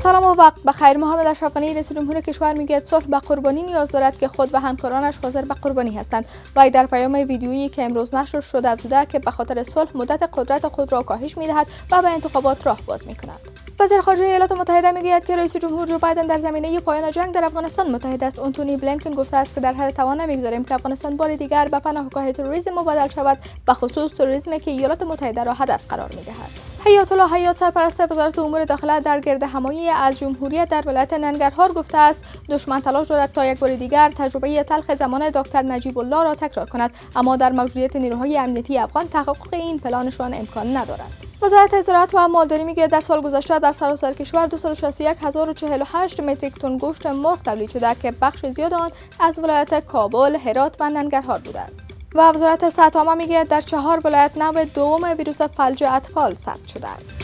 سلام و وقت بخیر. محمد اشرف غنی رئیس جمهور کشور میگوید صلح به قربانی نیاز دارد که خود و همکارانش حاضر به قربانی هستند. وی در پیام ویدیویی که امروز نشر شده افزوده که به خاطر صلح مدت قدرت خود را کاهش میدهد و به انتخابات راه باز میکند. وزیر خارجه ایالات متحده میگوید که رئیس جمهور جو بایدن در زمینه پایان جنگ در افغانستان متحد است. آنتونی بلینکن گفته است که در حد توان نمیگذاریم که افغانستان بار دیگر به پناهگاه تروریسم مبادل شود، به خصوص تروریسمی که ایالات متحده را هدف قرار میدهد. حیات الله حیات سرپرست وزارت امور داخله در گردهمایی از جمهوریت در ولایت ننگرهار گفته است دشمن تلاش دارد تا یک بار دیگر تجربه تلخ زمان دکتر نجیب الله را تکرار کند، اما در موجودیت نیروهای امنیتی افغان تحقق این پلانشان امکان ندارد. وزارت زراعت و مالداری میگوید در سال گذشته در سراسر کشور 261048 متریک تن گوشت مرغ تولید شده که بخش زیاد آن از ولایت کابل، هرات و ننگرهار بوده است. و وزارت صحت عامه میگوید در 4 ولایت نوع دوم ویروس فلج اطفال ثبت شده است.